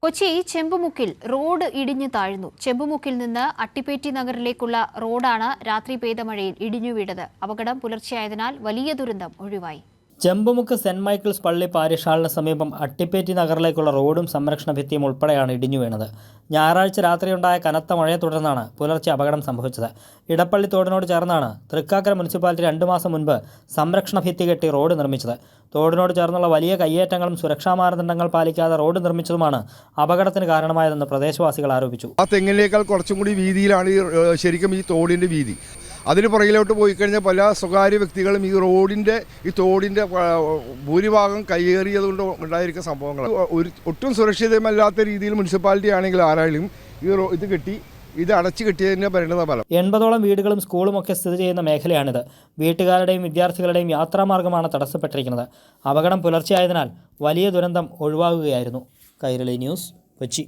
Kochi ചെമ്പുമുക്കിൽ road ഇടിഞ്ഞു താഴ്ന്നു. ചെമ്പുമുക്കിൽ നിന്ന് അട്ടിപ്പേറ്റി നഗറിലേക്കുള്ള റോഡാണ് രാത്രി പെയ്ത മഴയിൽ ഇടിഞ്ഞു വീണത്. അപകടം പുലർച്ചെയായതിനാൽ വലിയ ദുരന്തം ഒഴിവായി. ചെമ്പുമുക്ക് സെന്റ് മൈക്കിൾസ് പള്ളി പാരിഷ് ഹാളിന് സമീപം അട്ടിപ്പേറ്റി നഗറിലേക്കുള്ള റോഡും സംരക്ഷണ ഭിത്തിയും ഉൾപ്പെടെയാണ് ഇടിഞ്ഞു വീണത്. ഞായറാഴ്ച രാത്രിയുണ്ടായ കനത്ത മഴയെ തുടർന്നാണ് പുലർച്ചെ അപകടം സംഭവിച്ചത്. ഇടപ്പള്ളി തോടിനോട് ചേർന്നാണ് തൃക്കാക്കര മുനിസിപ്പാലിറ്റി 2 മാസം മുൻപ് സംരക്ഷണ ഭിത്തി കെട്ടി റോഡ് നിർമ്മിച്ചത്. തോടിനോട് ചേർന്നുള്ള വലിയ കയ്യേറ്റങ്ങളും സുരക്ഷാ മാനദണ്ഡങ്ങൾ പാലിക്കാതെ റോഡ് നിർമ്മിച്ചതുമാണ് അപകടത്തിന് കാരണമായതെന്ന് പ്രദേശവാസികൾ ആരോപിച്ചു. ആ തെങ്ങിനേക്കാൾ കുറച്ചും കൂടി വീതിയിലാണ് ശരിക്കും ഈ തോടിൻ്റെ വീതി. അതിന് പുറകിലോട്ട് പോയി കഴിഞ്ഞാൽ പല സ്വകാര്യ വ്യക്തികളും ഈ റോഡിൻ്റെ ഈ തോടിൻ്റെ ഭൂരിഭാഗം കയ്യേറിയതുകൊണ്ട് ഉണ്ടായിരിക്കുന്ന സംഭവങ്ങൾ ഒട്ടും സുരക്ഷിതമല്ലാത്ത രീതിയിൽ മുനിസിപ്പാലിറ്റി ആണെങ്കിൽ ആരായാലും ഇത് കെട്ടി ഇത് അടച്ചു കെട്ടിയതിൻ്റെ പരിണതഫലം. 80ഓളം വീടുകളും സ്കൂളും ഒക്കെ സ്ഥിതി ചെയ്യുന്ന മേഖലയാണിത്. വീട്ടുകാരുടെയും വിദ്യാർത്ഥികളുടെയും യാത്രാമാർഗമാണ് തടസ്സപ്പെട്ടിരിക്കുന്നത്. അപകടം പുലർച്ചെയായതിനാൽ വലിയ ദുരന്തം ഒഴിവാകുകയായിരുന്നു. കൈരളി ന്യൂസ്, കൊച്ചി.